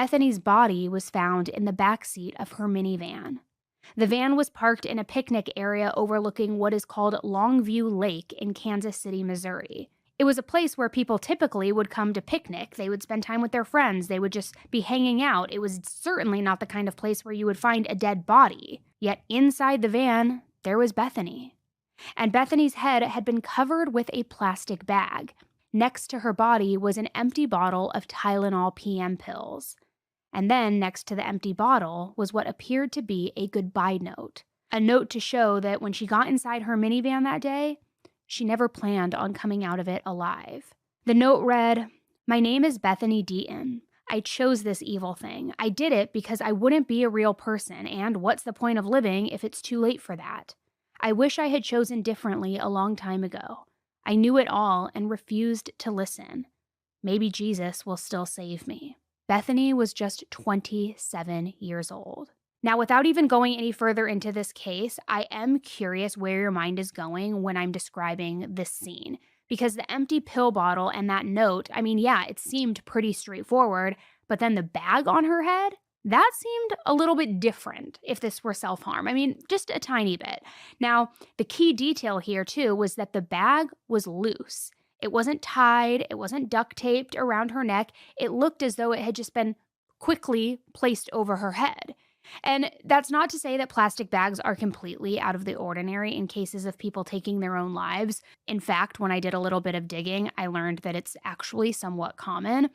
Bethany's body was found in the back seat of her minivan. The van was parked in a picnic area overlooking what is called Longview Lake in Kansas City, Missouri. It was a place where people typically would come to picnic. They would spend time with their friends. They would just be hanging out. It was certainly not the kind of place where you would find a dead body. Yet inside the van, there was Bethany. And Bethany's head had been covered with a plastic bag. Next to her body was an empty bottle of Tylenol PM pills. And then next to the empty bottle was what appeared to be a goodbye note. A note to show that when she got inside her minivan that day, she never planned on coming out of it alive. The note read, "My name is Bethany Deaton. I chose this evil thing. I did it because I wouldn't be a real person, and what's the point of living if it's too late for that? I wish I had chosen differently a long time ago. I knew it all and refused to listen. Maybe Jesus will still save me." Bethany was just 27 years old. Now, without even going any further into this case, I am curious where your mind is going when I'm describing this scene. Because the empty pill bottle and that note, I mean, yeah, it seemed pretty straightforward, but then the bag on her head? That seemed a little bit different if this were self-harm. I mean, just a tiny bit. Now, the key detail here, too, was that the bag was loose. It wasn't tied, it wasn't duct taped around her neck. It looked as though it had just been quickly placed over her head. And that's not to say that plastic bags are completely out of the ordinary in cases of people taking their own lives. In fact, when I did a little bit of digging, I learned that it's actually somewhat common.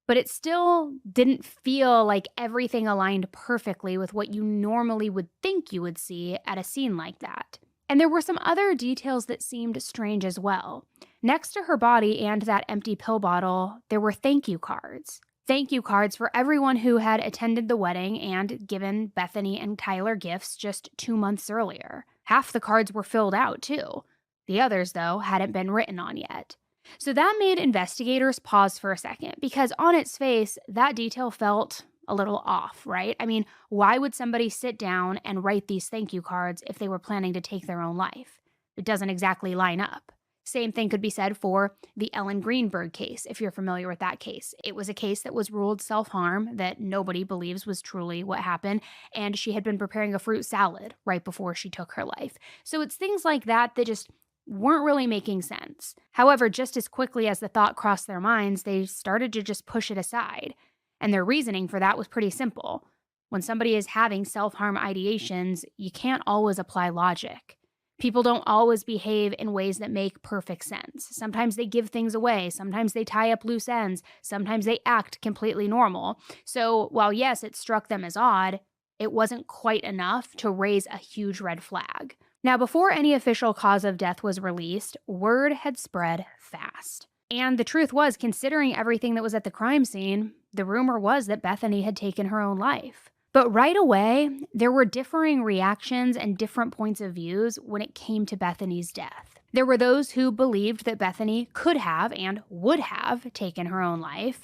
But it still didn't feel like everything aligned perfectly with what you normally would think you would see at a scene like that. And there were some other details that seemed strange as well. Next to her body and that empty pill bottle, there were thank you cards. Thank you cards for everyone who had attended the wedding and given Bethany and Tyler gifts just 2 months earlier. Half the cards were filled out, too. The others, though, hadn't been written on yet. So that made investigators pause for a second, because on its face, that detail felt a little off, right? I mean, why would somebody sit down and write these thank you cards if they were planning to take their own life? It doesn't exactly line up. Same thing could be said for the Ellen Greenberg case, if you're familiar with that case. It was a case that was ruled self-harm, that nobody believes was truly what happened, and she had been preparing a fruit salad right before she took her life. So it's things like that that just weren't really making sense. However, just as quickly as the thought crossed their minds, they started to just push it aside. And their reasoning for that was pretty simple. When somebody is having self-harm ideations, you can't always apply logic. People don't always behave in ways that make perfect sense. Sometimes they give things away. Sometimes they tie up loose ends. Sometimes they act completely normal. So while yes, it struck them as odd, it wasn't quite enough to raise a huge red flag. Now, before any official cause of death was released, word had spread fast. And the truth was, considering everything that was at the crime scene, the rumor was that Bethany had taken her own life. But right away, there were differing reactions and different points of views when it came to Bethany's death. There were those who believed that Bethany could have and would have taken her own life,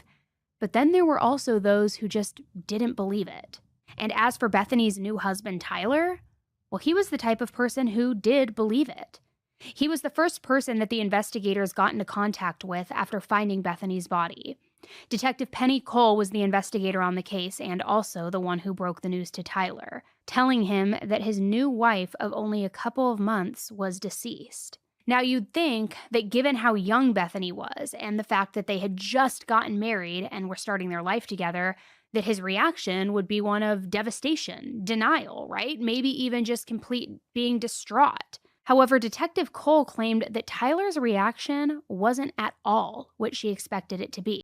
but then there were also those who just didn't believe it. And as for Bethany's new husband, Tyler, well, he was the type of person who did believe it. He was the first person that the investigators got into contact with after finding Bethany's body. Detective Penny Cole was the investigator on the case and also the one who broke the news to Tyler, telling him that his new wife of only a couple of months was deceased. Now, you'd think that given how young Bethany was and the fact that they had just gotten married and were starting their life together, that his reaction would be one of devastation, denial, right? Maybe even just complete being distraught. However, Detective Cole claimed that Tyler's reaction wasn't at all what she expected it to be.